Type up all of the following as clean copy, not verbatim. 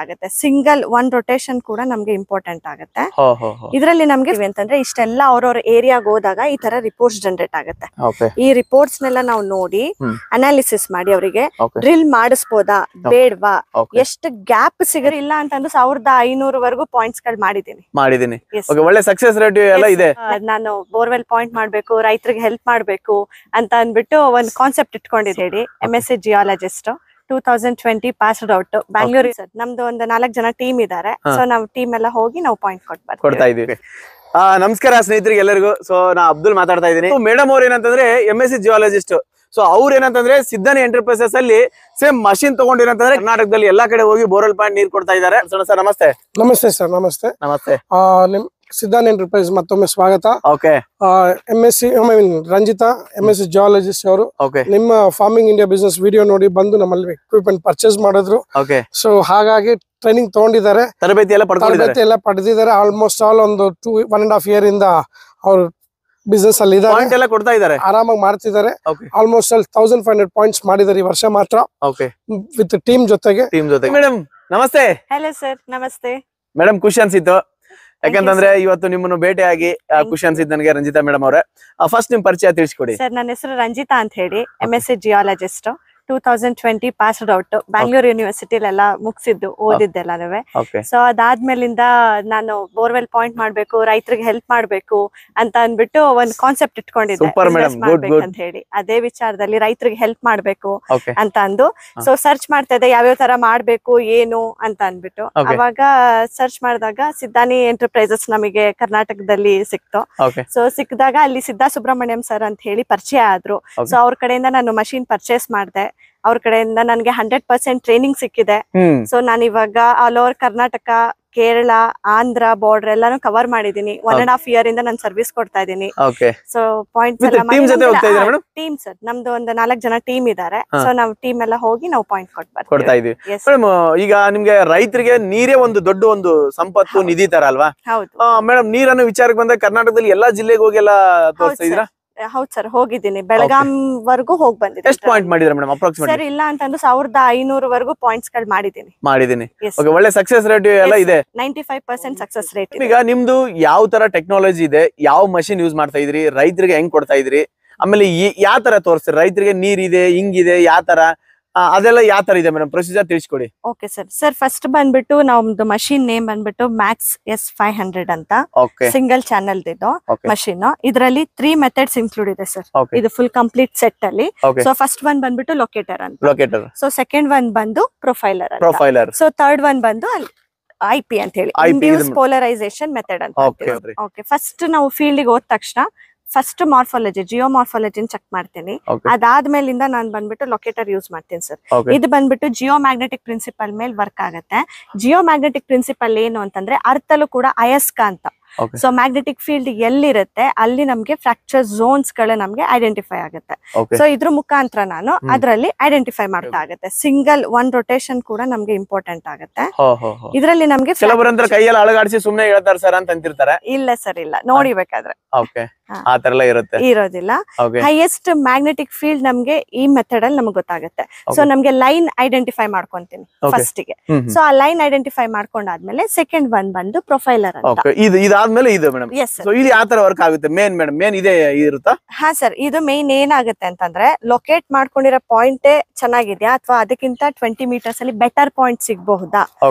ಆಗುತ್ತೆ. Single one rotation ಕೂಡ ನಮ್ಗೆ ಇಂಪಾರ್ಟೆಂಟ್ ಆಗುತ್ತೆ. ಇದರಲ್ಲಿ ನಮ್ಗೆ ಅಂತಂದ್ರೆ ಇಷ್ಟೆಲ್ಲ ಅವ್ರವ್ರ ಏರಿಯಾಗ ಹೋದಾಗ ಈ ತರ ರಿಪೋರ್ಟ್ಸ್ ಜನರೇಟ್ ಆಗುತ್ತೆ. ಈ ರಿಪೋರ್ಟ್ಸ್ ನೆಲ್ಲ ನಾವು ನೋಡಿ ಅನಾಲಿಸಿಸ್ ಮಾಡಿ ಅವರಿಗೆ ಡ್ರಿಲ್ ಮಾಡಿಸ್ಬೋದಾ ಬೇಡ್ವಾ, ಎಷ್ಟು ಗ್ಯಾಪ್ ಸಿಗರಿ ಇಲ್ಲ ಅಂತಂದು 1500 ವರೆಗೂ ಪಾಯಿಂಟ್ಸ್ ಗಳು ಮಾಡಿದೀನಿ. ಒಳ್ಳೆ ಸಕ್ಸಸ್ ರೇಟ್ ಎಲ್ಲ ಇದೆ. ನಾನು ಬೋರ್ವೆಲ್ ಪಾಯಿಂಟ್ ಮಾಡ್ಬೇಕು, ರೈತರಿಗೆ ಹೆಲ್ಪ್ ಮಾಡ್ಬೇಕು ಅಂತ ಅಂದ್ಬಿಟ್ಟು ಒಂದು ಕಾನ್ಸೆಪ್ಟ್ ಇಟ್ಕೊಂಡಿದ್ದೇಳಿ. MSc geologist 2020 passed out Bangalore. ನಮ್ದು ಒಂದು 4 ಜನ ಟೀಮ್ ಇದಾರೆ. ಸೊ ನಾವು ಟೀಮ್ ಎಲ್ಲ ಹೋಗಿ ನಾವು ಪಾಯಿಂಟ್ ಕೊಡ್ತಾ ಇದೀವಿ. ನಮಸ್ಕಾರ ಸ್ನೇಹಿತರಿಗೆ ಎಲ್ಲರಿಗೂ. ಸೊ ನಾ ಅಬ್ದುಲ್ ಮಾತಾಡ್ತಾ ಇದ್ದೀನಿ. ಮೇಡಮ್ ಅವ್ರು ಏನಂತಂದ್ರೆ MSc ಜಿಯಾಲಜಿಸ್ಟ್. ಸೊ ಅವ್ರು ಏನಂತಂದ್ರೆ ಸಿದ್ಧಾನಿ ಎಂಟರ್ಪ್ರೈಸಸ್ ಅಲ್ಲಿ ಸೇಮ್ ಮಷಿನ್ ತಗೊಂಡಿರಂತಂದ್ರೆ ಕರ್ನಾಟಕದಲ್ಲಿ ಎಲ್ಲಾ ಕಡೆ ಹೋಗಿ ಬೋರ್ವೆಲ್ ಪಾಯಿಂಟ್ ನೀರ್ ಕೊಡ್ತಾ ಇದ್ದಾರೆ. ಸರ್ ನಮಸ್ತೆ. ನಮಸ್ತೆ ಸರ್. ನಮಸ್ತೆ. ನಿಮ್ ಸಿದ್ಧಾನಿ ಎಂಟರ್ಪ್ರೈಸ್ ಮತ್ತೊಮ್ಮೆ ಸ್ವಾಗತ. MSc ರಂಜಿತಾ MSc ಜಿಯಾಲಜಿಸ್ಟ್ ಅವರು ನಿಮ್ಮ ಫಾರ್ಮಿಂಗ್ ಇಂಡಿಯಾ ಬಿಸ್ನೆಸ್ ವಿಡಿಯೋ ನೋಡಿ ಬಂದು ನಮ್ಮಲ್ಲಿ ಎಕ್ವಿಪ್ಮೆಂಟ್ ಪರ್ಚೇಸ್ ಮಾಡಿದ್ರು. ಸೊ ಹಾಗಾಗಿ ಟ್ರೈನಿಂಗ್ ತಗೊಂಡಿದ್ದಾರೆ, ತರಬೇತಿ ಎಲ್ಲ ಪಡೆದಿದ್ದಾರೆ. ಆಲ್ಮೋಸ್ಟ್ ಆಲ್ ಒಂದು 1.5 year ಇಂದ ಅವರು ಬಿಸ್ನೆಸ್ ಅಲ್ಲಿ ಇದ್ದಾರೆ, ಆರಾಮಾಗಿ ಮಾಡ್ತಿದ್ದಾರೆ. ಆಲ್ಮೋಸ್ಟ್ ಆಲ್ 1500 ಪಾಯಿಂಟ್ಸ್ ಮಾಡಿದ್ದಾರೆ ಈ ವರ್ಷ ಮಾತ್ರ ವಿತ್ ಟೀಮ್ ಜೊತೆಗೆ. ಮೇಡಮ್ ನಮಸ್ತೆ. Hello sir. ನಮಸ್ತೆ ಮೇಡಮ್. ಖುಷಿ ಅನ್ಸಿತ್ತು ಯಾಕಂತಂದ್ರೆ ಇವತ್ತು ನಿಮ್ಮನ್ನು ಭೇಟಿಯಾಗಿ ಖುಷಿ ಅನ್ಸಿತ್ತು ನನಗೆ. ರಂಜಿತಾ ಮೇಡಮ್ ಅವರೇ, ಫಸ್ಟ್ ನಿಮ್ ಪರಿಚಯ ತಿಳಿಸ್ಕೊಡಿ. ಸರ್ ನನ್ನ ಹೆಸರು ರಂಜಿತಾ ಅಂತ ಹೇಳಿ, MSc geologist 2020 passed out Bangalore ಯೂನಿವರ್ಸಿಟಿಲೆಲ್ಲ ಮುಗಿಸಿದ್ದು ಓದಿದ್ದೆಲ್ಲನೂ. ಸೊ ಅದಾದ್ಮೇಲಿಂದ ನಾನು ಬೋರ್ವೆಲ್ ಪಾಯಿಂಟ್ ಮಾಡ್ಬೇಕು, ರೈತರಿಗೆ ಹೆಲ್ಪ್ ಮಾಡ್ಬೇಕು ಅಂತ ಅಂದ್ಬಿಟ್ಟು ಒಂದು ಕಾನ್ಸೆಪ್ಟ್ ಇಟ್ಕೊಂಡಿದ್ದೆ ಅಂತ ಹೇಳಿ. ಅದೇ ವಿಚಾರದಲ್ಲಿ ರೈತರಿಗೆ ಹೆಲ್ಪ್ ಮಾಡ್ಬೇಕು ಅಂತ ಅಂದು ಸೊ ಸರ್ಚ್ ಮಾಡ್ತಾ ಇದ್ದೆ ಯಾವ್ಯಾವ ತರ ಮಾಡ್ಬೇಕು ಏನು ಅಂತ ಅಂದ್ಬಿಟ್ಟು. ಅವಾಗ ಸರ್ಚ್ ಮಾಡಿದಾಗ ಸಿದ್ಧಾನಿ ಎಂಟರ್ಪ್ರೈಸಸ್ ನಮಗೆ ಕರ್ನಾಟಕದಲ್ಲಿ ಸಿಕ್ತು. ಸೊ ಸಿಕ್ಕಿದಾಗ ಅಲ್ಲಿ ಸಿದ್ದಾ ಸುಬ್ರಹ್ಮಣ್ಯಂ ಸರ್ ಅಂತ ಹೇಳಿ ಪರಿಚಯ ಆದ್ರು. ಸೊ ಅವ್ರ ಕಡೆಯಿಂದ ನಾನು ಮಷೀನ್ ಪರ್ಚೇಸ್ ಮಾಡಿದೆ. ಅವ್ರ ಕಡೆಯಿಂದ ನನ್ಗೆ 100% ಟ್ರೈನಿಂಗ್ ಸಿಕ್ಕಿದೆ. ಸೊ ನಾನು ಇವಾಗ all over Karnataka, Kerala, Andhra border ಎಲ್ಲಾನು ಕವರ್ ಮಾಡಿದೀನಿ. 1.5 year ಇಂದ ನಾನು ಸರ್ವಿಸ್ ಕೊಡ್ತಾ ಇದ್ದೀನಿ. ಸೊ ಪಾಯಿಂಟ್ಸ್ ಟೀಮ್ ಸರ್ ನಮ್ದು ಒಂದು 4 ಜನ ಟೀಮ್ ಇದಾರೆ. ಸೊ ನಾವು ಟೀಮ್ ಎಲ್ಲ ಹೋಗಿ ನಾವು ಪಾಯಿಂಟ್ ಕೊಡ್ತಾ ಇದೀವಿ. ಈಗ ನಿಮ್ಗೆ ರೈತರಿಗೆ ನೀರೇ ಒಂದು ದೊಡ್ಡ ಒಂದು ಸಂಪತ್ತು ನಿಧಿ ತರ ಅಲ್ವಾ? ಮೇಡಮ್, ನೀರನ್ನು ವಿಚಾರಕ್ಕೆ ಬಂದಾಗ ಕರ್ನಾಟಕದಲ್ಲಿ ಎಲ್ಲಾ ಜಿಲ್ಲೆಗೆ ಹೋಗಿ ಎಲ್ಲ ತೋರಿಸ್ತಾ ಇದೀರಾ? ಹೌದು ಸರ್, ಹೋಗಿದ್ದೀನಿ. ಬೆಳಗಾಂ ವರ್ಗೂ ಹೋಗಿ ಬಂದಿದ್ದೀನಿ. ಎಷ್ಟು ಪಾಯಿಂಟ್ ಮಾಡಿದ್ರೆ ಮೇಡಮ್ ಅಪ್ರಾಕ್ಸಿಮೇಟ್? ಸರ್ ಇಲ್ಲ ಅಂತಂದು 1500 ವರೆಗೂ ಪಾಯಿಂಟ್ಸ್ ಗಳು ಮಾಡಿದೀನಿ. ಒಳ್ಳೆ ಸಕ್ಸಸ್ ರೇಟ್ ಎಲ್ಲ ಇದೆ. 95% ಸಕ್ಸಸ್ ರೇಟ್. ಈಗ ನಿಮ್ದು ಯಾವ ತರ ಟೆಕ್ನಾಲಜಿ ಇದೆ, ಯಾವ ಮಷಿನ್ ಯೂಸ್ ಮಾಡ್ತಾ ಇದ್ರಿ, ರೈತರಿಗೆ ಹೆಂಗ್ ಕೊಡ್ತಾ ಇದ್ರಿ, ಆಮೇಲೆ ಯಾವ ತರ ತೋರಿಸ್ತೀರಿ? ರೈತರಿಗೆ ನೀರಿದೆ ಹಿಂಗಿದೆ ಯಾವ ತರ, ಅದೆಲ್ಲ ಯಾವ ತರ ಇದೆ ಮೇಡಮ್ ಪ್ರೊಸೀಜರ್ ತಿಳಿಸ್ಕೊಡಿ. Okay sir. ಸರ್ ಫಸ್ಟ್ ಬಂದ್ಬಿಟ್ಟು ನಮ್ದು ಮಷಿನ್ ನೇಮ್ ಬಂದ್ಬಿಟ್ಟು ಮ್ಯಾಕ್ಸ್ S500 ಅಂತ ಸಿಂಗಲ್ ಚಾನೆಲ್ ಇದು ಮಷಿನ್. ಇದರಲ್ಲಿ 3 ಮೆಥಡ್ಸ್ ಇನ್ಕ್ಲೂಡ್ ಇದೆ ಸರ್. ಇದು ಫುಲ್ ಕಂಪ್ಲೀಟ್ ಸೆಟ್ ಅಲ್ಲಿ. ಸೊ ಫಸ್ಟ್ ಒನ್ ಬಂದ್ಬಿಟ್ಟು ಲೊಕೇಟರ್ ಅಂತ. ಸೊ ಸೆಕೆಂಡ್ ಒನ್ ಬಂದು ಪ್ರೊಫೈಲರ್. ಸೊ ಥರ್ಡ್ ಒನ್ ಬಂದು IP ಅಂತ ಹೇಳಿ, ಇಂಡ್ಯೂಸ್ ಪೋಲರೈಸೇಷನ್ ಮೆಥಡ್ ಅಂತ. ಓಕೆ, ಫಸ್ಟ್ ನಾವು ಫೀಲ್ಡ್ ಗೆ ಹೋದ ತಕ್ಷಣ ಫಸ್ಟ್ ಮಾರ್ಫಾಲಜಿ, ಜಿಯೋ ಮಾರ್ಫಾಲಜಿನ ಚೆಕ್ ಮಾಡ್ತೀನಿ. ಅದಾದ್ಮೇಲಿಂದ ನಾನು ಬಂದ್ಬಿಟ್ಟು ಲೊಕೇಟರ್ ಯೂಸ್ ಮಾಡ್ತೀನಿ ಸರ್. ಇದು ಬಂದ್ಬಿಟ್ಟು ಜಿಯೋ ಮ್ಯಾಗ್ನೆಟಿಕ್ ಪ್ರಿನ್ಸಿಪಲ್ ಮೇಲೆ ವರ್ಕ್ ಆಗುತ್ತೆ. ಜಿಯೋ ಮ್ಯಾಗ್ನೆಟಿಕ್ ಪ್ರಿನ್ಸಿಪಲ್ ಏನು ಅಂತಂದ್ರೆ ಅರ್ಥಲ್ಲೂ ಕೂಡ ಅಯಸ್ಕಾಂತ. ಸೊ ಮ್ಯಾಗ್ನೆಟಿಕ್ ಫೀಲ್ಡ್ ಎಲ್ಲಿರುತ್ತೆ ಅಲ್ಲಿ ನಮ್ಗೆ ಫ್ರಾಕ್ಚರ್ ಝೋನ್ಸ್ ಗಳು ನಮ್ಗೆ ಐಡೆಂಟಿಫೈ ಆಗುತ್ತೆ. ಸೊ ಇದ್ರ ಮುಖಾಂತರ ನಾನು ಅದರಲ್ಲಿ ಐಡೆಂಟಿಫೈ ಮಾಡ್ತಾ ಆಗುತ್ತೆ. ಸಿಂಗಲ್ ಒನ್ ರೊಟೇಷನ್ ಕೂಡ ನಮ್ಗೆ ಇಂಪಾರ್ಟೆಂಟ್ ಆಗುತ್ತೆ. ಇದರಲ್ಲಿ ನಮ್ಗೆ ಕೈಯಲ್ಲಿ ಅಳಗಾಡಿಸಿ ಸುಮ್ಮನೆ ಹೇಳ್ತಾರೆ ಸರ್ ಅಂತ ಅಂತಿರ್ತಾರೆ. ಇಲ್ಲ ಸರ್, ಇಲ್ಲ ನೋಡಿಬೇಕಾದ್ರೆ ಇರೋದಿಲ್ಲ. ಹೈಯೆಸ್ಟ್ ಮ್ಯಾಗ್ನೆಟಿಕ್ ಫೀಲ್ಡ್ ನಮ್ಗೆ ಈ ಮೆಥಡ್ ಅಲ್ಲಿ ನಮ್ಗೆ ಗೊತ್ತಾಗುತ್ತೆ. ಸೊ ನಮ್ಗೆ ಲೈನ್ ಐಡೆಂಟಿಫೈ ಮಾಡ್ಕೊಂತೀನಿ ಫಸ್ಟ್ ಗೆ. ಸೊ ಆ ಲೈನ್ ಐಡೆಂಟಿಫೈ ಮಾಡ್ಕೊಂಡಾದ್ಮೇಲೆ ಸೆಕೆಂಡ್ ಒನ್ ಬಂದು ಪ್ರೊಫೈಲರ್ ಅಂತ. ಆದ್ಮೇಲೆ ಇದು ಮೇಡಮ್, ಇದು ಯಾವ ತರ ವರ್ಕ್ ಆಗುತ್ತೆ? ಮೇನ್ ಇದೆ ಇರುತ್ತಾ? ಹಾ ಸರ್, ಇದು ಮೇನ್ ಏನಾಗುತ್ತೆ ಅಂತಂದ್ರೆ ಲೊಕೇಟ್ ಮಾಡ್ಕೊಂಡಿರೋ ಪಾಯಿಂಟ್ ಚೆನ್ನಾಗಿದ್ಯಾ ಅಥವಾ ಅದಕ್ಕಿಂತ 20 meters ಅಲ್ಲಿ ಬೆಟರ್ ಪಾಯಿಂಟ್ ಸಿಗಬಹುದಾ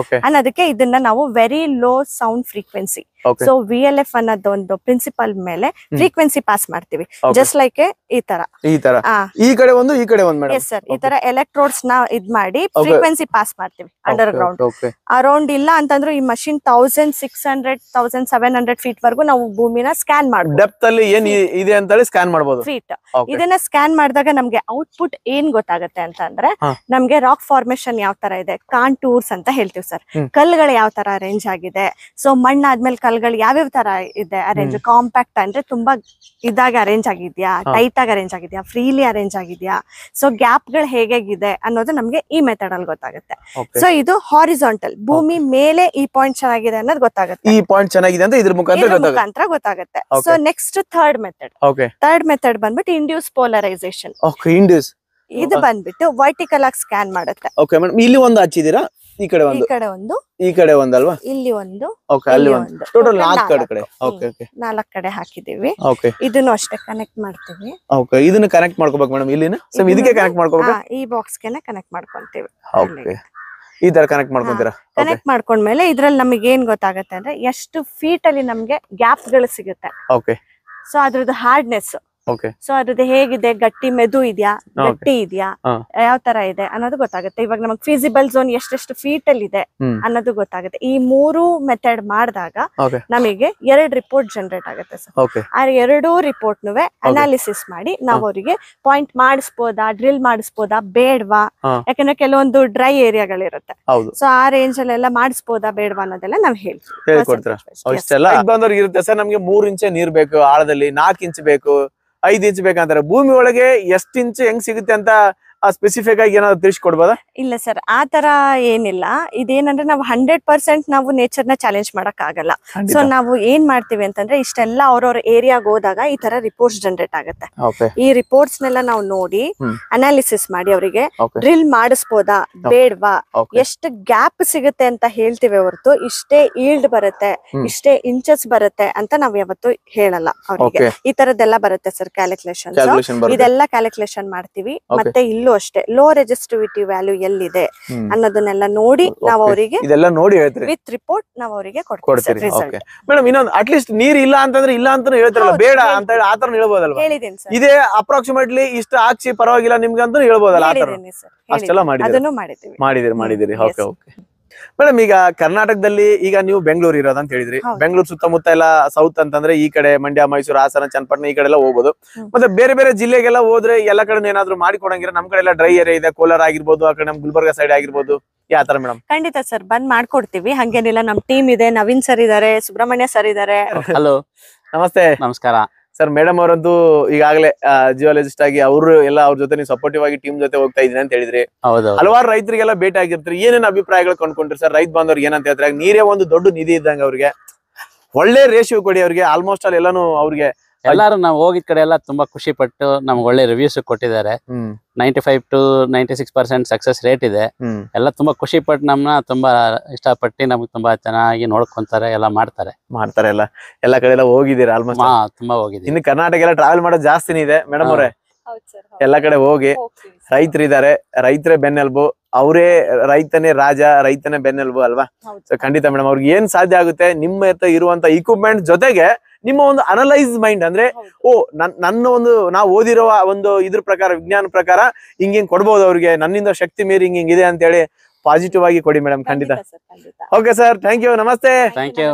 ಅನ್ನೋದಕ್ಕೆ ಇದನ್ನ ನಾವು very low sound frequency, so VLF ಅನ್ನೋದು ಒಂದು ಪ್ರಿನ್ಸಿಪಲ್ ಮೇಲೆ ಫ್ರೀಕ್ವೆನ್ಸಿ ಪಾಸ್ ಮಾಡ್ತೀವಿ. ಜಸ್ಟ್ ಲೈಕ್ ಈ ತರ ಈ ಕಡೆ ಒಂದು ಈ ಕಡೆ ಒಂದು. ಎಸ್ ಸರ್, ಈ ತರ ಎಲೆಕ್ಟ್ರೋಡ್ಸ್ ನ ಇದ್ ಮಾಡಿ ಫ್ರೀಕ್ವೆನ್ಸಿ ಪಾಸ್ ಮಾಡ್ತೀವಿ ಅಂಡರ್ ಗ್ರೌಂಡ್. ಅರೌಂಡ್ ಇಲ್ಲ ಅಂತಂದ್ರೆ ಈ ಮಷಿನ್ 1600 1700 ಫೀಟ್ ವರೆಗೂ ನಾವು ಭೂಮಿನ ಸ್ಕ್ಯಾನ್ ಮಾಡಬಹುದು. ಡೆಪ್ತ್ ಅಲ್ಲಿ ಏನ್ ಇದೆ ಅಂತ ಹೇಳಿ ಸ್ಕ್ಯಾನ್ ಮಾಡಬಹುದು. ಫೀಟ್ ಇದನ್ನ ಸ್ಕ್ಯಾನ್ ಮಾಡಿದಾಗ ನಮ್ಗೆ ಔಟ್ಪುಟ್ ಏನ್ ಗೊತ್ತಾಗುತ್ತೆ ಅಂತ ಅಂದ್ರೆ ನಮ್ಗೆ ರಾಕ್ ಫಾರ್ಮೇಶನ್ ಯಾವ ತರ ಇದೆ, ಕಾಂಟೂರ್ಸ್ ಅಂತ ಹೇಳ್ತೀವಿ ಸರ್. ಕಲ್ಲುಗಳು ಯಾವ ತರ ಅರೇಂಜ್ ಆಗಿದೆ, ಸೊ ಮಣ್ಣಾದ್ಮೇಲೆ ಕಲ್ಗಳು ಯಾವ್ಯಾವ ತರ ಇದೆ ಅರೇಂಜ್, ಕಾಂಪ್ಯಾಕ್ಟ್ ಅಂದ್ರೆ ತುಂಬಾ ಇದಾಗ ಅರೇಂಜ್ ಆಗಿದ್ಯಾ, ಟೈಟ್ ಆಗಿ ಅರೇಂಜ್ ಆಗಿದ್ಯಾ, ಫ್ರೀಲಿ ಅರೇಂಜ್ ಆಗಿದ್ಯಾ, ಸೊ ಗ್ಯಾಪ್ ಗಳು ಹೇಗಿದೆ ಅನ್ನೋದು ನಮ್ಗೆ ಈ ಮೆಥಡ್ ಅಲ್ಲಿ ಗೊತ್ತಾಗುತ್ತೆ. ಸೊ ಇದು ಹಾರಿಜಾಂಟಲ್, ಭೂಮಿ ಮೇಲೆ ಈ ಪಾಯಿಂಟ್ ಚೆನ್ನಾಗಿದೆ ಅನ್ನೋದು ಗೊತ್ತಾಗುತ್ತೆ. ಈ ಪಾಯಿಂಟ್ ಚೆನ್ನಾಗಿದೆ ಅಂತ ಇದ್ರ ಮುಖಾಂತರ ಗೊತ್ತಾಗುತ್ತೆ. ಸೊ ನೆಕ್ಸ್ಟ್ ಥರ್ಡ್ ಮೆಥಡ್ ಬಂದ್ಬಿಟ್ಟು ಇಂಡ್ಯೂಸ್ ಪೋಲರೈಸೇಷನ್. ಇದು ಬಂದ್ಬಿಟ್ಟು ವರ್ಟಿಕಲ್ ಆಗಿ ಸ್ಕ್ಯಾನ್ ಮಾಡುತ್ತೆ. ಓಕೆ ಮೇಡಂ, ಇಲ್ಲಿ ಒಂದು ಹಚ್ಚಿದೀರಾ? ಈ ಕಡೆ ಈ ಒಂದು ಕಡೆ ಒಂದು, ಈ ಕಡೆ ಒಂದಲ್ವಾ? ಇಲ್ಲಿ ಒಂದು, ಓಕೆ, ಅಲ್ಲಿ ಇಲ್ಲಿ ಒಂದು, ಒಂದು. ಟೋಟಲ್ Total 4 ಕಡೆ. ನಾಲ್ಕು. ಓಕೆ ಓಕೆ 4 ಕಡೆ ಹಾಕಿದೀವಿ. ಓಕೆ ಇದನ್ನು ಅಷ್ಟೇ ಕನೆಕ್ಟ್ ಮಾಡ್ತೀವಿ. ಓಕೆ. ಇದನ್ನ ಕನೆಕ್ಟ್ ಮಾಡ್ಕೋಬೇಕು ಮೇಡಮ್, ಇಲ್ಲಿನ ಸೇಮ್ ಇದಕ್ಕೆ ಕನೆಕ್ಟ್ ಮಾಡ್ಕೋಬೇಕು. ಈ ಬಾಕ್ಸ್ ಗೆನೆ ಕನೆಕ್ಟ್ ಮಾಡ್ಕೊಂತೀವಿ. ಓಕೆ, ಈ ತರ ಕನೆಕ್ಟ್ ಮಾಡ್ಕೊಂತೀರಾ? ಕನೆಕ್ಟ್ ಮಾಡ್ಕೊಂಡ್ಮೇಲೆ ಇದ್ರಲ್ಲಿ ನಮಗೆ ಏನ್ ಗೊತ್ತಾಗತ್ತೆ ಅಂದ್ರೆ ಎಷ್ಟು ಫೀಟ್ ಅಲ್ಲಿ ನಮ್ಗೆ ಗ್ಯಾಪ್ ಗಳು ಸಿಗುತ್ತೆ. ಓಕೆ. ಸೊ ಅದ್ರದ್ದು ಹಾರ್ಡ್ನೆಸ್, ಓಕೆ. ಸೊ ಅದ್ರದ್ದು ಹೇಗಿದೆ, ಗಟ್ಟಿ ಮೆದು ಇದೆಯಾ, ಗಟ್ಟಿ ಇದೆಯಾ, ಹಾ. ಯಾವ ತರ ಇದೆ ಅನ್ನೋದು ಗೊತ್ತಾಗುತ್ತೆ. ಇವಾಗ ನಮಗೆ ಫೀಸಿಬಲ್ ಝೋನ್ ಎಷ್ಟೆಷ್ಟು ಫೀಟ್ ಅಲ್ಲಿ ಇದೆ ಅನ್ನೋದು ಗೊತ್ತಾಗುತ್ತೆ. ಈ 3 ಮೆಥಡ್ ಮಾಡಿದಾಗ ಓಕೆ ನಮಗೆ 2 ರಿಪೋರ್ಟ್ ಜನರೇಟ್ ಆಗುತ್ತೆ ಸರ್. ಓಕೆ. ಆ 2 ರಿಪೋರ್ಟ್ ಅನಾಲಿಸಿಸ್ ಮಾಡಿ ನಾವು ಅವರಿಗೆ ಪಾಯಿಂಟ್ ಮಾಡಿಸ್ಬೋದಾ, ಡ್ರಿಲ್ ಮಾಡಿಸ್ಬೋದಾ, ಬೇಡವಾ, ಹಾ. ಯಾಕಂದ್ರೆ ಕೆಲವೊಂದು ಡ್ರೈ ಏರಿಯಾಗಳಿರುತ್ತೆ. ಹೌದು, ಸೊ ಆ ರೇಂಜ್ ಅಲ್ಲೆಲ್ಲ ಮಾಡಿಸ್ಬೋದಾ ಬೇಡವಾ ಅನ್ನೋದೆಲ್ಲ ನಾವು ಹೇಳ್ಕೊಡ್ತೀರಾ? ಅಷ್ಟೆಲ್ಲ ಬಂದವ್ರಿಗೆ ಇರುತ್ತೆ ಸರ್. ನಮ್ಗೆ 3 ಇಂಚ್ ನೀರ್ ಬೇಕು, ಆಳದಲ್ಲಿ 4 ಇಂಚ್ ಬೇಕು, 5 ಇಂಚ್ ಬೇಕಂತಾರೆ. ಭೂಮಿ ಒಳಗೆ ಎಷ್ಟು ಇಂಚ್ ಹೆಂಗ್ ಸಿಗುತ್ತೆ ಅಂತ ಸ್ಪೆಸಿಫಿಕ್ ಆಗಿ ಏನಾದ್ರು ತಿಳಿಸ್ಕೊಡ್ಬೋದಾ? ಇಲ್ಲ ಸರ್, ಆ ತರ ಏನಿಲ್ಲ. ಇದೇನಂದ್ರೆ ನಾವು 100% ನಾವು ನೇಚರ್ ನ ಚಾಲೆಂಜ್ ಮಾಡಕ್ ಆಗಲ್ಲ. ಸೊ ನಾವು ಏನ್ ಮಾಡ್ತೀವಿ ಅಂತಂದ್ರೆ ಇಷ್ಟೆಲ್ಲ ಅವ್ರವ್ರ ಏರಿಯಾಗ ಹೋದಾಗ ಈ ತರ ರಿಪೋರ್ಟ್ಸ್ ಜನರೇಟ್ ಆಗುತ್ತೆ. ಈ ರಿಪೋರ್ಟ್ಸ್ ನೆಲ್ಲ ನಾವು ನೋಡಿ ಅನಾಲಿಸಿಸ್ ಮಾಡಿ ಅವರಿಗೆ ಡ್ರಿಲ್ ಮಾಡಿಸ್ಬೋದಾ ಬೇಡವಾ, ಎಷ್ಟು ಗ್ಯಾಪ್ ಸಿಗುತ್ತೆ ಅಂತ ಹೇಳ್ತೀವಿ ಹೊರತು ಇಷ್ಟೇ ಈಲ್ಡ್ ಬರುತ್ತೆ, ಇಷ್ಟೇ ಇಂಚಸ್ ಬರುತ್ತೆ ಅಂತ ನಾವ್ ಯಾವತ್ತು ಹೇಳಲ್ಲ ಅವರಿಗೆ. ಈ ತರದ್ದೆಲ್ಲ ಬರುತ್ತೆ ಸರ್ ಕ್ಯಾಲ್ಕುಲೇಷನ್. ಇದೆಲ್ಲ ಕ್ಯಾಲ್ಕುಲೇಷನ್ ಮಾಡ್ತೀವಿ. ಮತ್ತೆ ಇಲ್ಲೂ ಅಷ್ಟೇ ಲೋ ರೆಜಿಸ್ಟಿವಿಟಿ ವ್ಯಾಲ್ಯೂ ಎಲ್ಲಿದೆ ಅನ್ನೋದನ್ನೆಲ್ಲ ನೋಡಿ ನಾವು ಅವರಿಗೆ ಇದೆಲ್ಲ ನೋಡಿ ಹೇಳ್ತೀರಿ, ವಿತ್ ರಿಪೋರ್ಟ್ ನಾವು ಅವರಿಗೆ ಕೊಡ್ತೀರಿ. ಓಕೆ ಮೇಡಮ್, ಇನ್ನೊಂದು ಅಟ್ಲೀಸ್ಟ್ ನೀರ್ ಇಲ್ಲ ಅಂತಂದ್ರೆ ಇಲ್ಲ ಅಂತಾನು ಹೇಳ್ತಾರಲ್ಲ, ಬೇಡ ಅಂತ ಹೇಳಿ ಆತರ ಹೇಳ್ಬೋದಲ್ವಾ? ಹೇಳಿದೀನಿ ಸರ್. ಇದೇ ಅಪ್ರಾಕ್ಸಿಮೇಟ್ಲಿ ಇಷ್ಟು ಹಾಕ್ಸಿ ಪರವಾಗಿಲ್ಲ ನಿಮ್ಗೆ ಅಂತ ಹೇಳ್ಬೋದಲ್ಲ? ಆತರ ಅಷ್ಟೆಲ್ಲ ಮಾಡಿದಿರಿ. ಓಕೆ ಓಕೆ ಮೇಡಮ್, ಈಗ ಕರ್ನಾಟಕದಲ್ಲಿ ಈಗ ನೀವು ಬೆಂಗಳೂರು ಇರೋದು ಅಂತ ಹೇಳಿದ್ರಿ. ಬೆಂಗಳೂರು ಸುತ್ತಮುತ್ತ ಎಲ್ಲ ಸೌತ್ ಅಂತಂದ್ರೆ ಈ ಕಡೆ ಮಂಡ್ಯ, ಮೈಸೂರು, ಹಾಸನ, ಚನ್ನಪಟ್ಟಣ ಈ ಕಡೆ ಎಲ್ಲ ಹೋಗ್ಬೋದು. ಮತ್ತೆ ಬೇರೆ ಬೇರೆ ಜಿಲ್ಲೆಗೆಲ್ಲ ಹೋದ್ರೆ ಎಲ್ಲ ಕಡೆ ಏನಾದ್ರು ಮಾಡಿ ಕೊಡಂಗಿರ? ನಮ್ ಕಡೆ ಎಲ್ಲ ಡ್ರೈ ಏರಿಯಾ ಇದೆ, ಕೋಲಾರ ಆಗಿರ್ಬೋದು, ಆ ಕಡೆ ನಮ್ ಗುಲ್ಬರ್ಗ ಸೈಡ್ ಆಗಿರ್ಬೋದು, ಯಾವ ತರ ಮೇಡಮ್? ಖಂಡಿತ ಸರ್, ಬಂದ್ ಮಾಡ್ಕೊಡ್ತೀವಿ. ಹಂಗೇನಿಲ್ಲ, ನಮ್ ಟೀಮ್ ಇದೆ. ನವೀನ್ ಸರ್ ಇದಾರೆ, ಸುಬ್ರಹ್ಮಣ್ಯ ಸರ್ ಇದಾರೆ. ಹಲೋ, ನಮಸ್ತೆ. ನಮಸ್ಕಾರ ಸರ್. ಮೇಡಮ್ ಅವರಂತೂ ಈಗಾಗಲೇ ಜಿಯಾಲಜಿಸ್ಟ್ ಆಗಿ ಅವರು ಎಲ್ಲ ಅವ್ರ ಜೊತೆ ನೀವು ಸಪೋರ್ಟಿವ್ ಆಗಿ ಟೀಮ್ ಜೊತೆ ಹೋಗ್ತಾ ಇದೀನಿ ಅಂತ ಹೇಳಿದ್ರಿ. ಹಲವಾರು ರೈತರಿಗೆಲ್ಲ ಭೇಟಿ ಆಗಿರ್ತೀರಿ. ಏನೇನ್ ಅಭಿಪ್ರಾಯಗಳು ಕೊಂಡ್ಕೊಂಡ್ರಿ ಸರ್? ರೈತ ಬಾಂಧವ್ರಿಗೆ ಏನಂತ ಹೇಳ್ತಾರೆ? ನೀರೇ ಒಂದು ದೊಡ್ಡ ನಿಧಿ ಇದ್ದಂಗ ಅವ್ರಿಗೆ ಒಳ್ಳೆ ರೇಷಿಯೋ ಕೊಡಿ ಅವ್ರಿಗೆ. ಆಲ್ಮೋಸ್ಟ್ ಅಲ್ಲಿ ಎಲ್ಲಾನು ಅವ್ರಿಗೆ ಎಲ್ಲಾರು ನಾವು ಹೋಗಿದ್ ಕಡೆ ಎಲ್ಲ ತುಂಬಾ ಖುಷಿ ಪಟ್ಟು ನಮ್ಗೆ ಒಳ್ಳೆ ರಿವ್ಯೂಸ್ ಕೊಟ್ಟಿದ್ದಾರೆ. 95 to 96% ಸಕ್ಸಸ್ ರೇಟ್ ಇದೆ. ಎಲ್ಲ ತುಂಬಾ ಖುಷಿ ಪಟ್ಟು ನಮ್ನ ತುಂಬಾ ಇಷ್ಟಪಟ್ಟು ನಮ್ಗೆ ತುಂಬಾ ಚೆನ್ನಾಗಿ ನೋಡ್ಕೊಂತಾರೆ, ಎಲ್ಲ ಮಾಡ್ತಾರೆ. ಎಲ್ಲ ಕಡೆ ಎಲ್ಲ ಹೋಗಿದ್ದೀರಾ? ಆಲ್ಮೋಸ್ಟ್ ತುಂಬಾ ಹೋಗಿದ್ದೀವಿ. ಇನ್ನು ಕರ್ನಾಟಕ ಎಲ್ಲ ಟ್ರಾವೆಲ್ ಮಾಡೋದು ಜಾಸ್ತಿನೇ ಇದೆ ಮೇಡಮ್ ಅವರೇ. ಎಲ್ಲ ಕಡೆ ಹೋಗಿ ರೈತರಿದ್ದಾರೆ, ರೈತರೇ ಬೆನ್ನೆಲುಬು, ಅವರೇ ರೈತನೇ ರಾಜ, ರೈತನೇ ಬೆನ್ನೆಲುಬು ಅಲ್ವಾ? ಸೊ ಖಂಡಿತ ಮೇಡಮ್, ಅವ್ರಿಗೆ ಏನ್ ಸಾಧ್ಯ ಆಗುತ್ತೆ ನಿಮ್ಮ ಹತ್ರ ಇರುವಂತ ಇಕ್ವಿಪ್ಮೆಂಟ್ ಜೊತೆಗೆ ನಿಮ್ಮ ಒಂದು ಅನಲೈಸ್ ಮೈಂಡ್ ಅಂದ್ರೆ, ಓ ನನ್ನ ಒಂದು ನಾವು ಓದಿರೋ ಒಂದು ಇದ್ರ ಪ್ರಕಾರ, ವಿಜ್ಞಾನ ಪ್ರಕಾರ ಹಿಂಗ್ ಕೊಡ್ಬೋದು ಅವ್ರಿಗೆ, ನನ್ನಿಂದ ಶಕ್ತಿ ಮೀರಿ ಹಿಂಗ್ ಇದೆ ಅಂತ ಹೇಳಿ ಪಾಸಿಟಿವ್ ಆಗಿ ಕೊಡಿ ಮೇಡಮ್. ಖಂಡಿತ. Okay sir, thank you. ನಮಸ್ತೆ. Thank you.